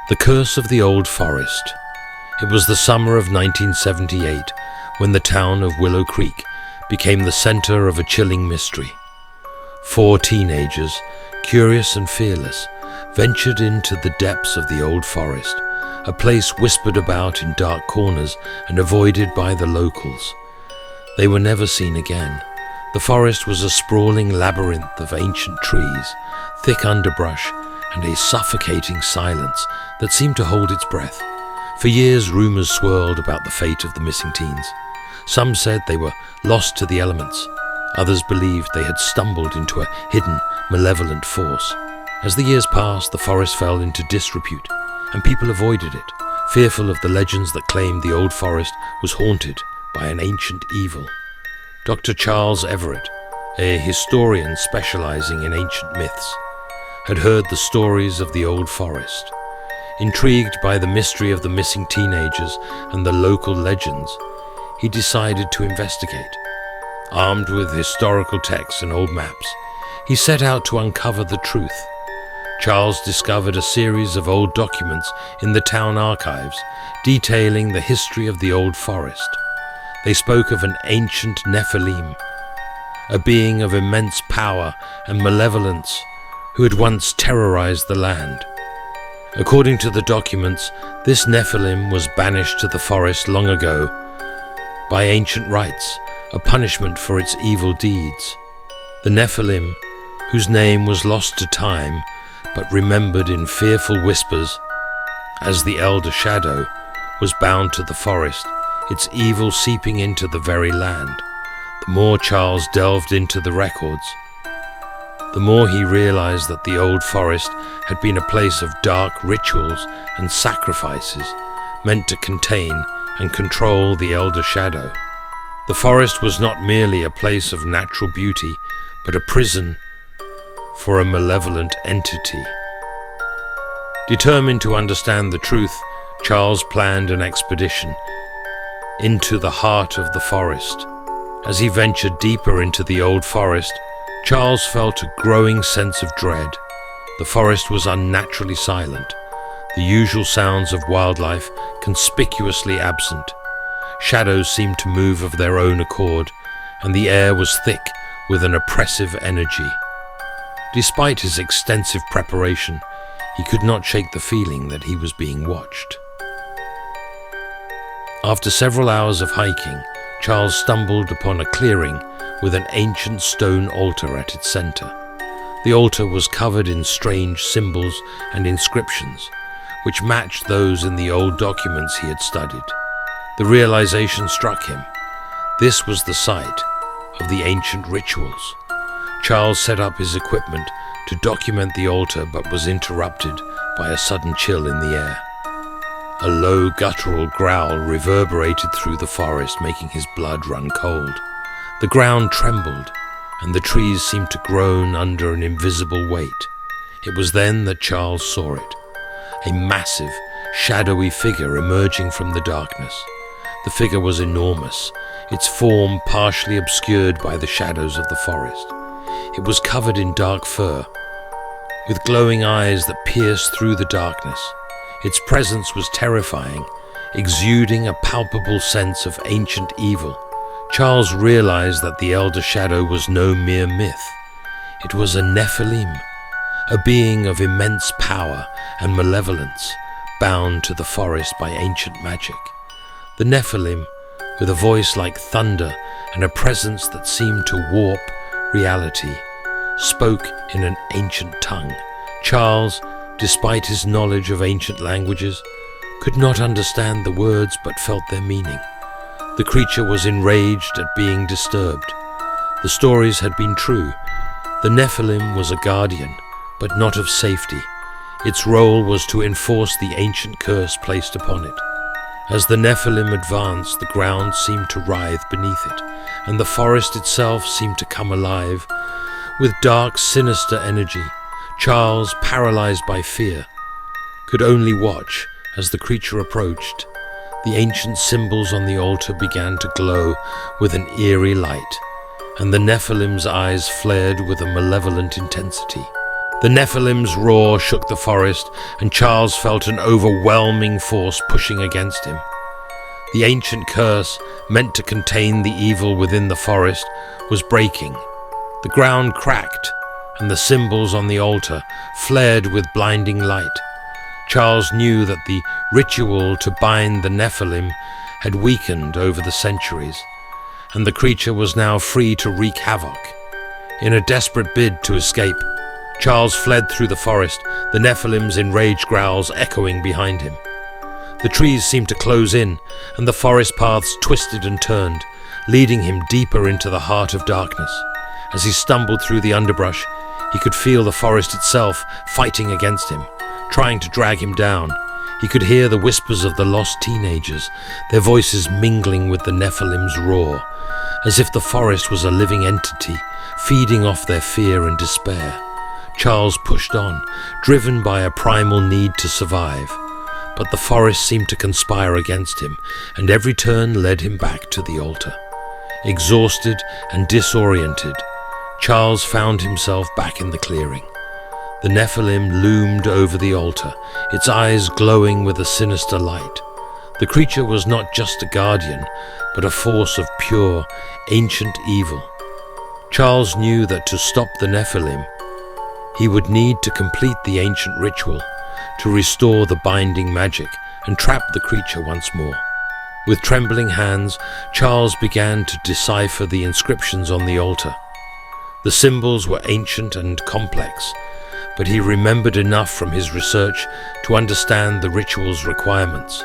The Curse of the Old Forest. It was the summer of 1978 when the town of Willow Creek became the center of a chilling mystery. 4 teenagers, curious and fearless, ventured into the depths of the old forest, a place whispered about in dark corners and avoided by the locals. They were never seen again. The forest was a sprawling labyrinth of ancient trees, thick underbrush, and a suffocating silence that seemed to hold its breath. For years, rumors swirled about the fate of the missing teens. Some said they were lost to the elements. Others believed they had stumbled into a hidden, malevolent force. As the years passed, the forest fell into disrepute, and people avoided it, fearful of the legends that claimed the old forest was haunted by an ancient evil. Dr. Charles Everett, a historian specializing in ancient myths, had heard the stories of the old forest. Intrigued by the mystery of the missing teenagers and the local legends, he decided to investigate. Armed with historical texts and old maps, he set out to uncover the truth. Charles discovered a series of old documents in the town archives detailing the history of the old forest. They spoke of an ancient Nephilim, a being of immense power and malevolence who had once terrorized the land. According to the documents, this Nephilim was banished to the forest long ago by ancient rites, a punishment for its evil deeds. The Nephilim, whose name was lost to time but remembered in fearful whispers as the Elder Shadow, was bound to the forest, its evil seeping into the very land. The more Charles delved into the records, the more he realized that the old forest had been a place of dark rituals and sacrifices meant to contain and control the Elder Shadow. The forest was not merely a place of natural beauty, but a prison for a malevolent entity. Determined to understand the truth, Charles planned an expedition into the heart of the forest. As he ventured deeper into the old forest, Charles felt a growing sense of dread. The forest was unnaturally silent, the usual sounds of wildlife conspicuously absent. Shadows seemed to move of their own accord, and the air was thick with an oppressive energy. Despite his extensive preparation, he could not shake the feeling that he was being watched. After several hours of hiking, Charles stumbled upon a clearing with an ancient stone altar at its center. The altar was covered in strange symbols and inscriptions, which matched those in the old documents he had studied. The realization struck him. This was the site of the ancient rituals. Charles set up his equipment to document the altar, but was interrupted by a sudden chill in the air. A low guttural growl reverberated through the forest, making his blood run cold. The ground trembled, and the trees seemed to groan under an invisible weight. It was then that Charles saw it, a massive, shadowy figure emerging from the darkness. The figure was enormous, its form partially obscured by the shadows of the forest. It was covered in dark fur, with glowing eyes that pierced through the darkness. Its presence was terrifying, exuding a palpable sense of ancient evil. Charles realized that the Elder Shadow was no mere myth. It was a Nephilim, a being of immense power and malevolence, bound to the forest by ancient magic. The Nephilim, with a voice like thunder and a presence that seemed to warp reality, spoke in an ancient tongue. Charles, despite his knowledge of ancient languages, could not understand the words but felt their meaning. The creature was enraged at being disturbed. The stories had been true. The Nephilim was a guardian, but not of safety. Its role was to enforce the ancient curse placed upon it. As the Nephilim advanced, the ground seemed to writhe beneath it, and the forest itself seemed to come alive with dark, sinister energy. Charles, paralyzed by fear, could only watch as the creature approached. The ancient symbols on the altar began to glow with an eerie light, and the Nephilim's eyes flared with a malevolent intensity. The Nephilim's roar shook the forest, and Charles felt an overwhelming force pushing against him. The ancient curse, meant to contain the evil within the forest, was breaking. The ground cracked, and the symbols on the altar flared with blinding light. Charles knew that the ritual to bind the Nephilim had weakened over the centuries, and the creature was now free to wreak havoc. In a desperate bid to escape, Charles fled through the forest, the Nephilim's enraged growls echoing behind him. The trees seemed to close in, and the forest paths twisted and turned, leading him deeper into the heart of darkness. As he stumbled through the underbrush, he could feel the forest itself fighting against him, trying to drag him down. He could hear the whispers of the lost teenagers, their voices mingling with the Nephilim's roar, as if the forest was a living entity, feeding off their fear and despair. Charles pushed on, driven by a primal need to survive. But the forest seemed to conspire against him, and every turn led him back to the altar. Exhausted and disoriented, Charles found himself back in the clearing. The Nephilim loomed over the altar, its eyes glowing with a sinister light. The creature was not just a guardian, but a force of pure, ancient evil. Charles knew that to stop the Nephilim, he would need to complete the ancient ritual, to restore the binding magic and trap the creature once more. With trembling hands, Charles began to decipher the inscriptions on the altar. The symbols were ancient and complex, but he remembered enough from his research to understand the ritual's requirements.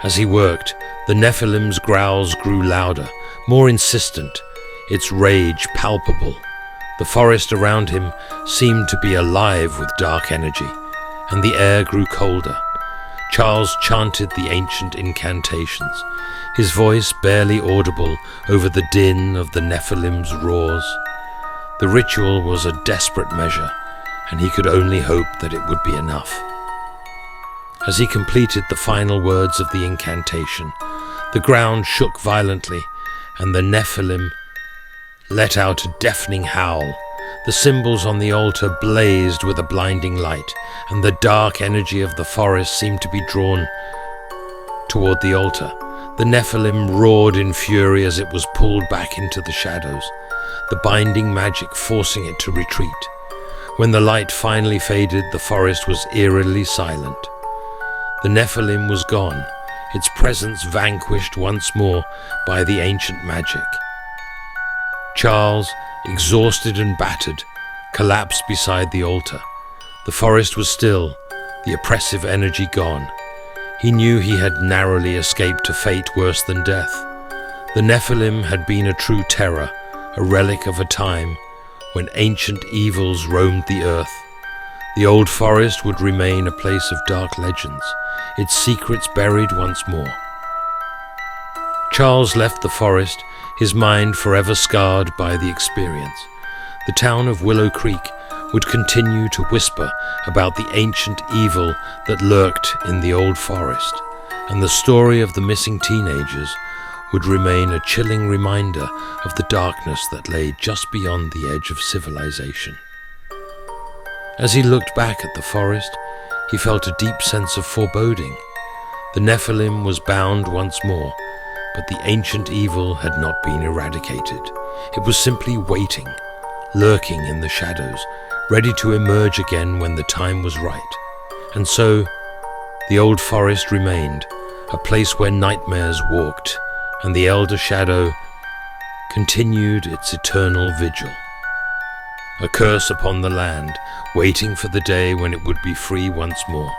As he worked, the Nephilim's growls grew louder, more insistent, its rage palpable. The forest around him seemed to be alive with dark energy, and the air grew colder. Charles chanted the ancient incantations, his voice barely audible over the din of the Nephilim's roars. The ritual was a desperate measure, and he could only hope that it would be enough. As he completed the final words of the incantation, the ground shook violently, and the Nephilim let out a deafening howl. The symbols on the altar blazed with a blinding light, and the dark energy of the forest seemed to be drawn toward the altar. The Nephilim roared in fury as it was pulled back into the shadows, the binding magic forcing it to retreat. When the light finally faded, the forest was eerily silent. The Nephilim was gone, its presence vanquished once more by the ancient magic. Charles, exhausted and battered, collapsed beside the altar. The forest was still, the oppressive energy gone. He knew he had narrowly escaped a fate worse than death. The Nephilim had been a true terror, a relic of a time when ancient evils roamed the earth. The old forest would remain a place of dark legends, its secrets buried once more. Charles left the forest, his mind forever scarred by the experience. The town of Willow Creek would continue to whisper about the ancient evil that lurked in the old forest, and the story of the missing teenagers would remain a chilling reminder of the darkness that lay just beyond the edge of civilization. As he looked back at the forest, he felt a deep sense of foreboding. The Nephilim was bound once more, but the ancient evil had not been eradicated. It was simply waiting, lurking in the shadows, ready to emerge again when the time was right. And so, the old forest remained, a place where nightmares walked, and the elder shadow continued its eternal vigil. A curse upon the land, waiting for the day when it would be free once more.